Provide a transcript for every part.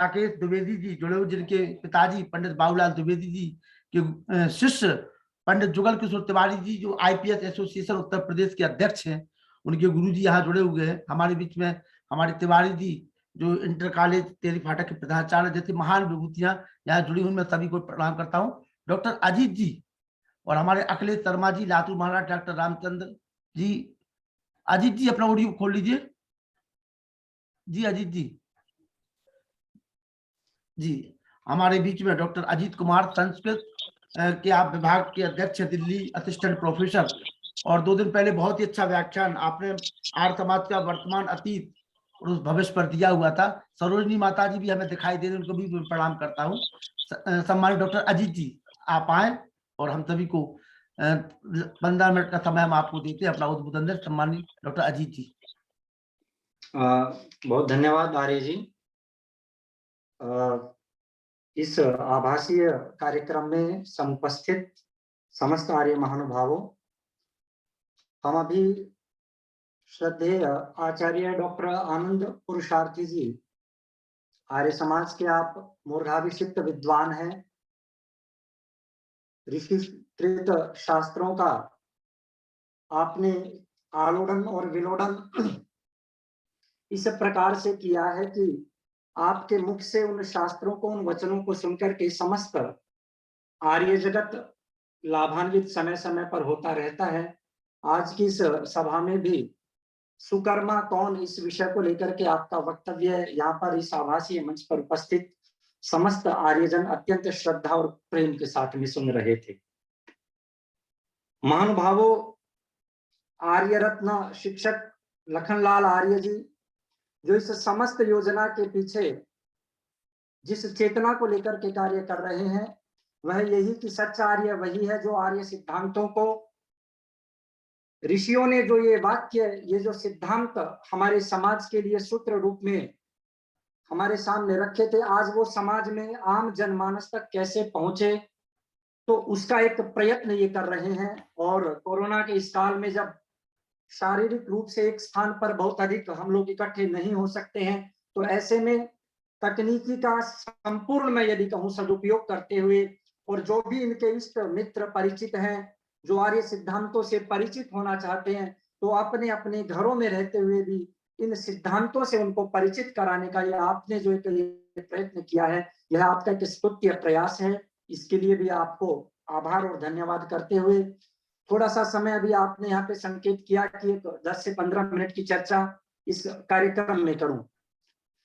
राकेश द्विवेदी जी जुड़े हुए, जिनके पिताजी पंडित बाबूलाल द्विवेदी जी के शिष्य पंडित जुगल किशोर तिवारी जी जो आईपीएस एसोसिएशन उत्तर प्रदेश के अध्यक्ष हैं, उनके गुरु जी यहाँ जुड़े हुए हैं हमारे बीच में। हमारे तिवारी जी जो इंटर कॉलेज तेरी फाटक के प्रधानाचार्य, जैसे महान विभूतियां यहाँ जुड़ी हुई, मैं सभी को प्रणाम करता हूँ। डॉक्टर अजीत जी और हमारे अखिलेश शर्मा जी, लातूर महाराज डॉक्टर रामचंद्र जी। अजीत जी अपना ऑडियो खोल लीजिए जी। अजीत जी जी हमारे बीच में डॉक्टर अजीत कुमार, संस्कृत के आप विभाग के अध्यक्ष, दिल्ली असिस्टेंट प्रोफेसर। और 2 दिन पहले बहुत ही अच्छा व्याख्यान आपने आर्य समाज का वर्तमान, अतीत और उस भविष्य पर दिया हुआ था। सरोजनी माता जी भी हमें दिखाई दे रही, उनको भी मैं प्रणाम करता हूँ। सम्मानित डॉक्टर अजीत जी आप आए और हम सभी को 15 मिनट का समय हम आपको देते हैं अपना उद्बोधन दें। सम्मानित डॉक्टर अजीत जी। बहुत धन्यवाद आर्य जी। इस आभासीय कार्यक्रम में समुपस्थित समस्त आर्य महानुभावों, हम अभी श्रद्धेय आचार्य डॉक्टर आनंद पुरुषार्थी जी, आर्य समाज के आप मूर्धाभिषिक्त विद्वान हैं, ऋषिकृत शास्त्रों का आपने आलोड़न और विलोड़न इस प्रकार से किया है कि आपके मुख से उन शास्त्रों को, उन वचनों को सुनकर के समस्त आर्य जगत लाभान्वित समय समय पर होता रहता है। आज की इस सभा में भी सुकर्मा कौन, इस विषय को लेकर के आपका वक्तव्य यहाँ पर इस आभासीय मंच पर उपस्थित समस्त आर्यजन अत्यंत श्रद्धा और प्रेम के साथ में सुन रहे थे। महानुभावों, आर्य रत्न शिक्षक लखनलाल आर्य जी जो इस समस्त योजना के पीछे जिस चेतना को लेकर के कार्य कर रहे हैं, वह यही कि सच्चा आर्य वही है जो आर्य सिद्धांतों को, ऋषियों ने जो ये वाक्य, ये जो सिद्धांत हमारे समाज के लिए सूत्र रूप में हमारे सामने रखे थे, आज वो समाज में आम जनमानस तक कैसे पहुंचे, तो उसका एक प्रयत्न ये कर रहे हैं। और कोरोना के इस काल में जब शारीरिक रूप से एक स्थान पर बहुत अधिक हम लोग इकट्ठे नहीं हो सकते हैं, तो ऐसे में तकनीकी का संपूर्ण, मैं यदि कहूं, सदुपयोग करते हुए, और जो भी इनके इष्ट मित्र परिचित हैं जो आर्य सिद्धांतों से परिचित होना चाहते हैं, तो अपने अपने घरों में रहते हुए भी इन सिद्धांतों से उनको परिचित कराने का यह आपने जो एक प्रयत्न किया है, यह आपका एक स्तुत्य प्रयास है। इसके लिए भी आपको आभार और धन्यवाद करते हुए, थोड़ा सा समय अभी आपने यहाँ पे संकेत किया कि 10 से 15 मिनट की चर्चा इस कार्यक्रम में करूं।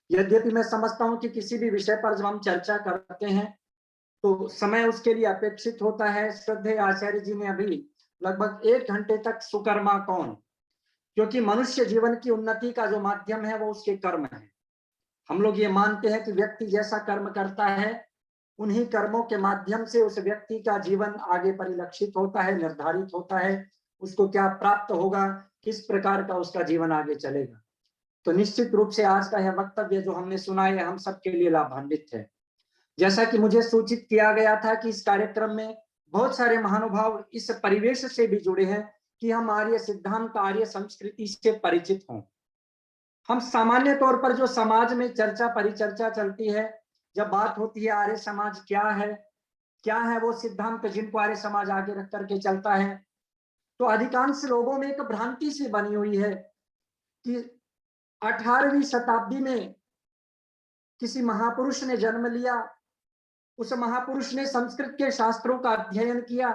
यद्यपि मैं समझता हूं कि किसी भी विषय पर जब हम चर्चा करते हैं तो समय उसके लिए अपेक्षित होता है। श्रद्धेय आचार्य जी ने अभी लगभग 1 घंटे तक सुकर्मा कौन, क्योंकि मनुष्य जीवन की उन्नति का जो माध्यम है वो उसके कर्म है। हम लोग ये मानते हैं कि व्यक्ति जैसा कर्म करता है, उन्हीं कर्मों के माध्यम से उस व्यक्ति का जीवन आगे परिलक्षित होता है, निर्धारित होता है, उसको क्या प्राप्त होगा, किस प्रकार का उसका जीवन आगे चलेगा। तो निश्चित रूप से आज का यह वक्तव्य जो हमने सुना है हम सबके लिए लाभान्वित है। जैसा कि मुझे सूचित किया गया था कि इस कार्यक्रम में बहुत सारे महानुभाव इस परिवेश से भी जुड़े हैं कि हम आर्य सिद्धांत, आर्य संस्कृति से परिचित हों। हम सामान्य तौर पर जो समाज में चर्चा परिचर्चा चलती है, जब बात होती है आर्य समाज क्या है वो सिद्धांत जिनको आर्य समाज आगे रख करके चलता है, तो अधिकांश लोगों में एक भ्रांति सी बनी हुई है कि 18वीं शताब्दी में किसी महापुरुष ने जन्म लिया, उस महापुरुष ने संस्कृत के शास्त्रों का अध्ययन किया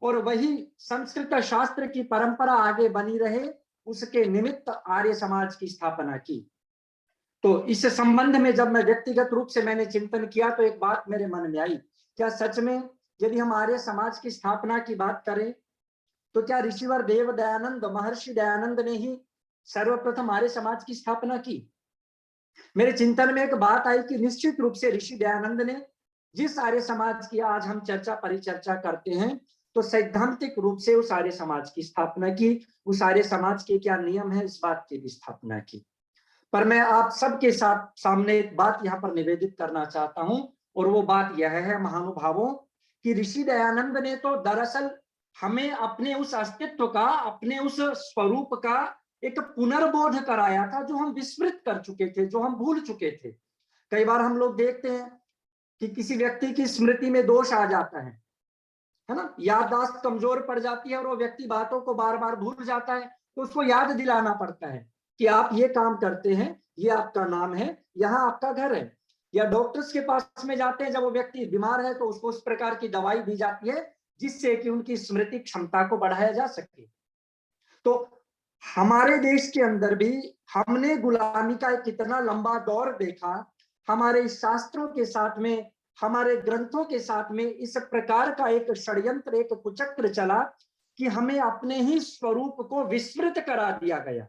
और वही संस्कृत शास्त्र की परंपरा आगे बनी रहे, उसके निमित्त आर्य समाज की स्थापना की। तो इस संबंध में जब मैं व्यक्तिगत रूप से मैंने चिंतन किया तो एक बात मेरे मन में आई, क्या सच में यदि हम आर्य समाज की स्थापना की बात करें तो क्या ऋषिवर देव दयानंद, महर्षि दयानंद ने ही सर्वप्रथम आर्य समाज की स्थापना की? मेरे चिंतन में एक बात आई कि निश्चित रूप से ऋषि दयानंद ने जिस आर्य समाज की आज हम चर्चा परिचर्चा करते हैं, तो सैद्धांतिक रूप से उस आर्य समाज की स्थापना की, उस आर्य समाज के क्या नियम है इस बात की भी स्थापना की। पर मैं आप सबके साथ सामने एक बात यहाँ पर निवेदित करना चाहता हूं, और वो बात यह है महानुभावों कि ऋषि दयानंद ने तो दरअसल हमें अपने उस अस्तित्व का, अपने उस स्वरूप का एक पुनर्बोध कराया था जो हम विस्मृत कर चुके थे, जो हम भूल चुके थे। कई बार हम लोग देखते हैं कि किसी व्यक्ति की स्मृति में दोष आ जाता है ना, याददाश्त कमजोर पड़ जाती है और वो व्यक्ति बातों को बार बार भूल जाता है, तो उसको याद दिलाना पड़ता है कि आप ये काम करते हैं, ये आपका नाम है, यहाँ आपका घर है। या डॉक्टर्स के पास में जाते हैं, जब वो व्यक्ति बीमार है तो उसको उस प्रकार की दवाई दी जाती है जिससे कि उनकी स्मृति क्षमता को बढ़ाया जा सके। तो हमारे देश के अंदर भी हमने गुलामी का एक कितना लंबा दौर देखा, हमारे शास्त्रों के साथ में, हमारे ग्रंथों के साथ में इस प्रकार का एक षड्यंत्र, एक कुचक्र चला कि हमें अपने ही स्वरूप को विस्मृत करा दिया गया।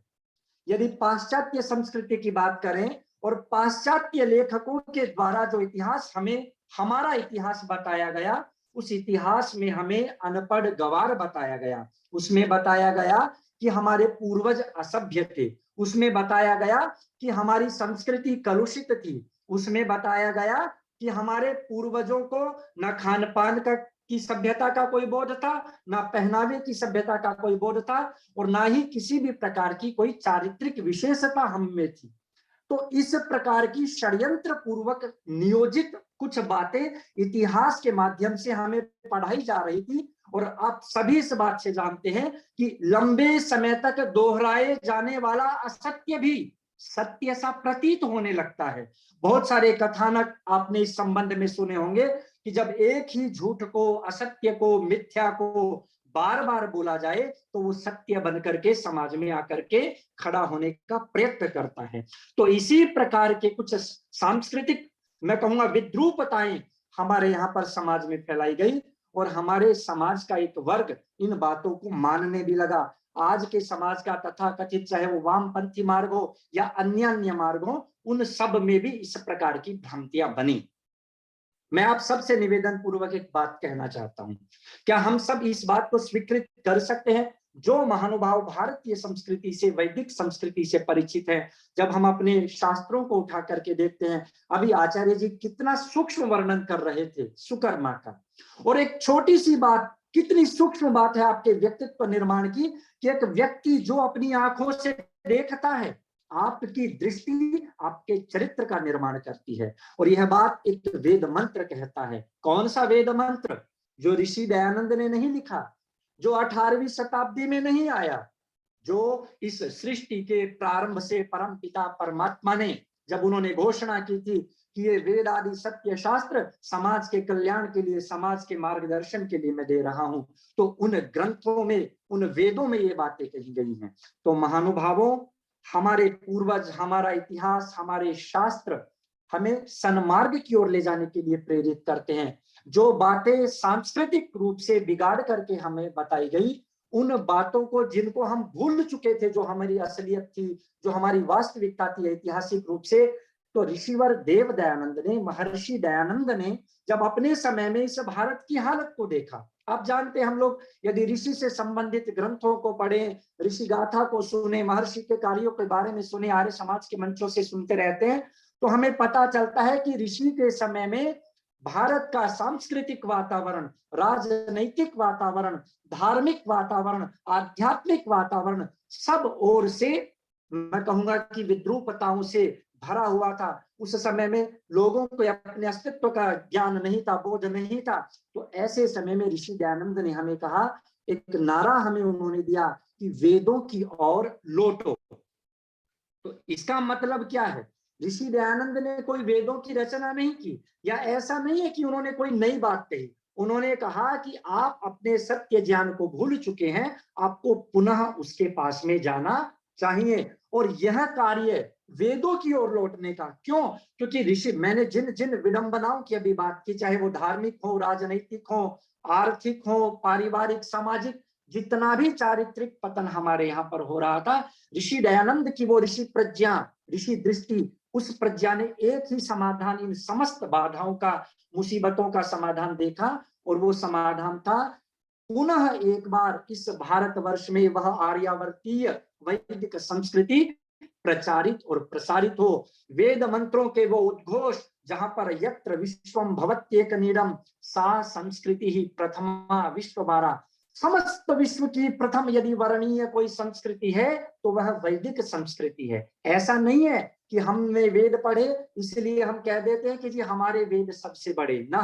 यदि पाश्चात्य संस्कृति की बात करें और पाश्चात्य लेखकों के द्वारा जो इतिहास हमें, हमारा इतिहास बताया गया, उस इतिहास में हमें अनपढ़ गवार बताया गया। उसमें बताया गया कि हमारे पूर्वज असभ्य थे, उसमें बताया गया कि हमारी संस्कृति कलुषित थी, उसमें बताया गया कि हमारे पूर्वजों को न खान पान की सभ्यता का कोई बोध था, ना पहनावे की सभ्यता का कोई बोध था, और ना ही किसी भी प्रकार की कोई चारित्रिक विशेषता हम में थी। तो इस प्रकार की षड्यंत्र पूर्वक नियोजित कुछ बातें इतिहास के माध्यम से हमें पढ़ाई जा रही थी। और आप सभी इस बात से जानते हैं कि लंबे समय तक दोहराए जाने वाला असत्य भी सत्य सा प्रतीत होने लगता है। बहुत सारे कथानक आपने इस संबंध में सुने होंगे कि जब एक ही झूठ को, असत्य को, मिथ्या को बार बार बोला जाए तो वो सत्य बनकर के समाज में आकर के खड़ा होने का प्रयत्न करता है। तो इसी प्रकार के कुछ सांस्कृतिक, मैं कहूंगा, विद्रूपताएं हमारे यहाँ पर समाज में फैलाई गई और हमारे समाज का एक वर्ग इन बातों को मानने भी लगा। आज के समाज का तथाकथित, चाहे वो वामपंथी मार्ग हो या अन्य मार्ग हो, उन सब में भी इस प्रकार की भ्रांतियां बनी। मैं आप सबसे निवेदन पूर्वक एक बात कहना चाहता हूं, क्या हम सब इस बात को स्वीकृत कर सकते हैं, जो महानुभाव भारतीय संस्कृति से, वैदिक संस्कृति से परिचित है, जब हम अपने शास्त्रों को उठा करके देखते हैं, अभी आचार्य जी कितना सूक्ष्म वर्णन कर रहे थे सुकर्मा का, और एक छोटी सी बात, कितनी सूक्ष्म बात है आपके व्यक्तित्व निर्माण की, कि एक व्यक्ति जो अपनी आंखों से देखता है, आपकी दृष्टि आपके चरित्र का निर्माण करती है। और यह बात एक वेद मंत्र कहता है। कौन सा वेद मंत्र? जो ऋषि दयानंद ने नहीं लिखा, जो 18वीं शताब्दी में नहीं आया, जो इस सृष्टि के प्रारंभ से परम पिता परमात्मा ने जब उन्होंने घोषणा की थी कि ये वेद आदि सत्य शास्त्र समाज के कल्याण के लिए, समाज के मार्गदर्शन के लिए मैं दे रहा हूं, तो उन ग्रंथों में, उन वेदों में ये बातें कही गई हैं। तो महानुभावों, हमारे पूर्वज, हमारा इतिहास, हमारे शास्त्र हमें सन्मार्ग की ओर ले जाने के लिए प्रेरित करते हैं। जो बातें सांस्कृतिक रूप से बिगाड़ करके हमें बताई गई, उन बातों को, जिनको हम भूल चुके थे, जो हमारी असलियत थी, जो हमारी वास्तविकता थी ऐतिहासिक रूप से, तो ऋषिवर देव दयानंद ने, महर्षि दयानंद ने जब अपने समय में इस भारत की हालत को देखा, आप जानते हैं, हम लोग यदि ऋषि से संबंधित ग्रंथों को पढ़ें, ऋषि गाथा को सुने, महर्षि के कार्यों के बारे में सुने, आर्य समाज के मंचों से सुनते रहते हैं, तो हमें पता चलता है कि ऋषि के समय में भारत का सांस्कृतिक वातावरण, राजनैतिक वातावरण, धार्मिक वातावरण, आध्यात्मिक वातावरण सब ओर से, मैं कहूंगा कि विद्रूपताओं से भरा हुआ था। उस समय में लोगों को अपने अस्तित्व का ज्ञान नहीं था, बोध नहीं था। तो ऐसे समय में ऋषि दयानंद ने हमें कहा, एक नारा हमें उन्होंने दिया कि वेदों की ओर लौटो। तो इसका मतलब क्या है? ऋषि दयानंद ने कोई वेदों की रचना नहीं की, या ऐसा नहीं है कि उन्होंने कोई नई बात कही। उन्होंने कहा कि आप अपने सत्य ज्ञान को भूल चुके हैं, आपको पुनः उसके पास में जाना चाहिए। और यह कार्य वेदों की ओर लौटने का, क्यों? क्योंकि ऋषि, मैंने जिन जिन विडंबनाओं की अभी बात की, चाहे वो धार्मिक हो, राजनैतिक हो, आर्थिक हो, पारिवारिक, सामाजिक, जितना भी चारित्रिक पतन हमारे यहाँ पर हो रहा था, ऋषि दयानंद की वो ऋषि प्रज्ञा, ऋषि दृष्टि, उस प्रज्ञा ने एक ही समाधान इन समस्त बाधाओं का, मुसीबतों का समाधान देखा, और वो समाधान था पुनः एक बार इस भारतवर्ष में वह आर्यावर्तीय वैदिक संस्कृति प्रचारित और प्रसारित हो। वेद मंत्रों के वो उद्घोष, जहां पर यत्र विश्वम भवत्येक नीडम सा संस्कृति ही प्रथमा विश्वभारा, समस्त विश्व की प्रथम यदि वर्णनीय कोई संस्कृति है तो वह वैदिक संस्कृति है। ऐसा नहीं है कि हमने वेद पढ़े इसलिए हम कह देते हैं कि जी हमारे वेद सबसे बड़े ना।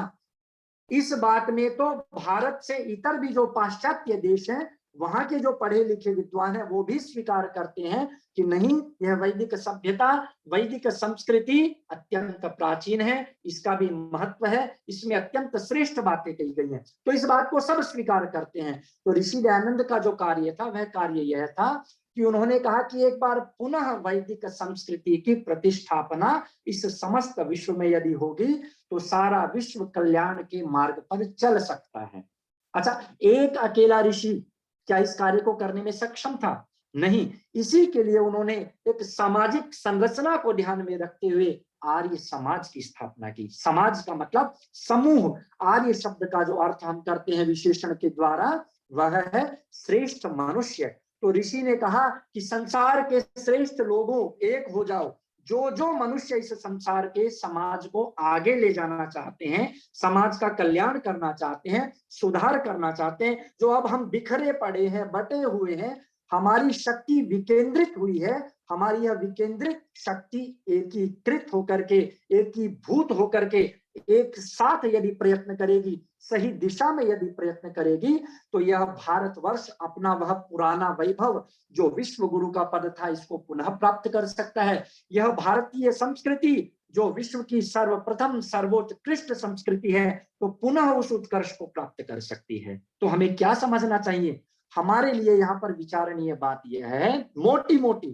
इस बात में तो भारत से इतर भी जो पाश्चात्य देश हैं वहां के जो पढ़े लिखे विद्वान हैं वो भी स्वीकार करते हैं कि नहीं, यह वैदिक सभ्यता, वैदिक संस्कृति अत्यंत प्राचीन है, इसका भी महत्व है, इसमें अत्यंत श्रेष्ठ बातें कही गई हैं। तो इस बात को सब स्वीकार करते हैं। तो ऋषि दयानंद का जो कार्य था वह कार्य यह था कि उन्होंने कहा कि एक बार पुनः वैदिक संस्कृति की प्रतिष्ठापना इस समस्त विश्व में यदि होगी तो सारा विश्व कल्याण के मार्ग पर चल सकता है। अच्छा, एक अकेला ऋषि क्या इस कार्य को करने में सक्षम था? नहीं। इसी के लिए उन्होंने एक सामाजिक संरचना को ध्यान में रखते हुए आर्य समाज की स्थापना की। समाज का मतलब समूह। आर्य शब्द का जो अर्थ हम करते हैं विशेषण के द्वारा वह है श्रेष्ठ मनुष्य। तो ऋषि ने कहा कि संसार के श्रेष्ठ लोगों एक हो जाओ। जो जो मनुष्य इस संसार के समाज को आगे ले जाना चाहते हैं, समाज का कल्याण करना चाहते हैं, सुधार करना चाहते हैं, जो अब हम बिखरे पड़े हैं, बटे हुए हैं, हमारी शक्ति विकेंद्रित हुई है, हमारी यह विकेंद्रित शक्ति एकीकृत होकर के, एकीभूत होकर के एक साथ यदि प्रयत्न करेगी, सही दिशा में यदि प्रयत्न करेगी तो यह भारतवर्ष अपना वह पुराना वैभव जो विश्व गुरु का पद था इसको पुनः प्राप्त कर सकता है। यह भारतीय संस्कृति जो विश्व की सर्वप्रथम सर्वोत्कृष्ट संस्कृति है तो पुनः उस उत्कर्ष को प्राप्त कर सकती है। तो हमें क्या समझना चाहिए? हमारे लिए यहाँ पर विचारणीय बात यह है मोटी मोटी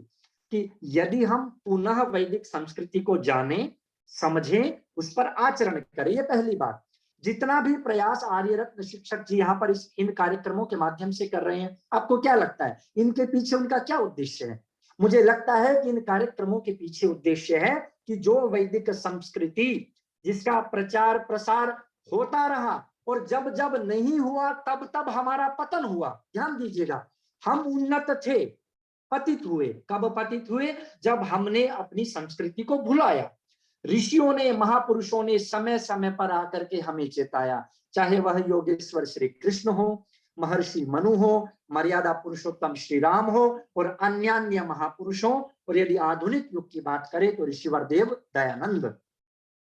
कि यदि हम पुनः वैदिक संस्कृति को जाने, समझें, उस पर आचरण करें, ये पहली बात। जितना भी प्रयास आर्यरत्न शिक्षक जी यहाँ पर इन कार्यक्रमों के माध्यम से कर रहे हैं, आपको क्या लगता है इनके पीछे उनका क्या उद्देश्य है? मुझे लगता है कि इन कार्यक्रमों के पीछे उद्देश्य है कि जो वैदिक संस्कृति जिसका प्रचार प्रसार होता रहा और जब जब नहीं हुआ तब तब हमारा पतन हुआ। ध्यान दीजिएगा, हम उन्नत थे, पतित हुए। कब पतित हुए? जब हमने अपनी संस्कृति को भुलाया। ऋषियों ने, महापुरुषों ने समय समय पर आकर के हमें चेताया, चाहे वह योगेश्वर श्री कृष्ण हो, महर्षि मनु हो, मर्यादा पुरुषोत्तम श्री राम हो और अन्य महापुरुषों। और यदि आधुनिक युग की बात करें तो ऋषिवर देव दयानंद,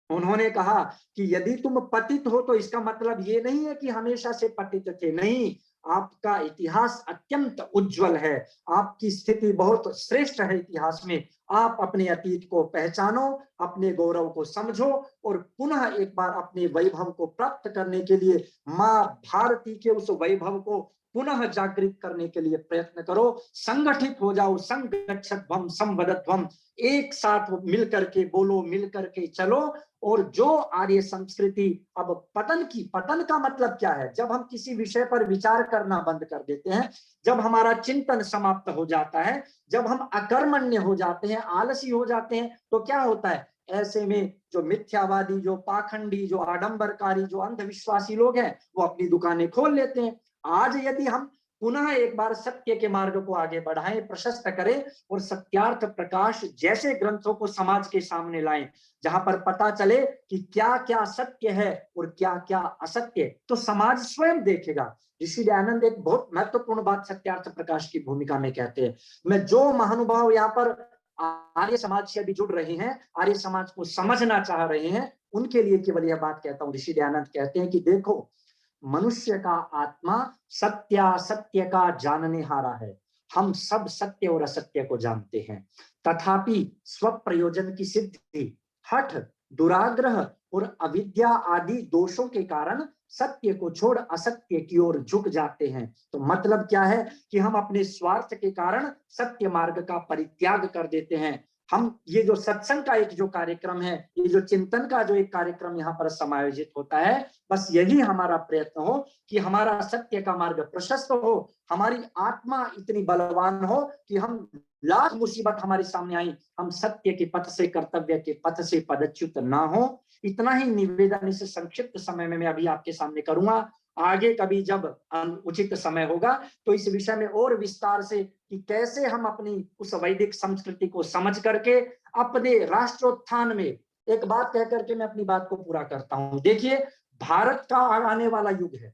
उन्होंने कहा कि यदि तुम पतित हो तो इसका मतलब ये नहीं है कि हमेशा से पतित थे, नहीं, आपका इतिहास अत्यंत उज्जवल है, आपकी स्थिति बहुत श्रेष्ठ है इतिहास में। आप अपने अतीत को पहचानो, अपने गौरव को समझो और पुनः एक बार अपने वैभव को प्राप्त करने के लिए मां भारती के उस वैभव को पुनः जागृत करने के लिए प्रयत्न करो। संगठित हो जाओ, संगच्छध्वम संवदध्वम, एक साथ मिलकर के बोलो, मिलकर के चलो। और जो आर्य संस्कृति अब पतन का मतलब क्या है? जब हम किसी विषय पर विचार करना बंद कर देते हैं, जब हमारा चिंतन समाप्त हो जाता है, जब हम अकर्मण्य हो जाते हैं, आलसी हो जाते हैं, तो क्या होता है? ऐसे में जो मिथ्यावादी, जो पाखंडी, जो आडंबरकारी, जो अंधविश्वासी लोग हैं वो अपनी दुकानें खोल लेते हैं। आज यदि हम पुनः एक बार सत्य के मार्ग को आगे बढ़ाएं, प्रशस्त करें और सत्यार्थ प्रकाश जैसे ग्रंथों को समाज के सामने लाएं जहां पर पता चले कि क्या क्या सत्य है और क्या क्या असत्य, तो समाज स्वयं देखेगा। ऋषि दयानंद एक बहुत महत्वपूर्ण बात सत्यार्थ प्रकाश की भूमिका में कहते हैं। मैं जो महानुभाव यहाँ पर आर्य समाज से अभी जुड़ रहे हैं, आर्य समाज को समझना चाह रहे हैं, उनके लिए केवल यह बात कहता हूं। ऋषि दयानंद कहते हैं कि देखो, मनुष्य का आत्मा सत्य का जानने हारा है। हम सब सत्य और असत्य को जानते हैं, तथापि स्व प्रयोजन की सिद्धि, हठ, दुराग्रह और अविद्या आदि दोषों के कारण सत्य को छोड़ असत्य की ओर झुक जाते हैं। तो मतलब क्या है कि हम अपने स्वार्थ के कारण सत्य मार्ग का परित्याग कर देते हैं। हम ये जो सत्संग का एक जो कार्यक्रम है, ये जो चिंतन का जो एक कार्यक्रम यहाँ पर समायोजित होता है, बस यही हमारा प्रयत्न हो कि हमारा सत्य का मार्ग प्रशस्त हो, हमारी आत्मा इतनी बलवान हो कि हम लाख मुसीबत हमारे सामने आई, हम सत्य के पथ से, कर्तव्य के पथ से पदच्युत ना हो। इतना ही निवेदन इस संक्षिप्त समय में मैं अभी आपके सामने करूंगा। आगे कभी जब उचित समय होगा तो इस विषय में और विस्तार से कि कैसे हम अपनी उस वैदिक संस्कृति को समझ करके अपने राष्ट्रोत्थान में, एक बात कह करके मैं अपनी बात को पूरा करता हूं। देखिए, भारत का आने वाला युग है,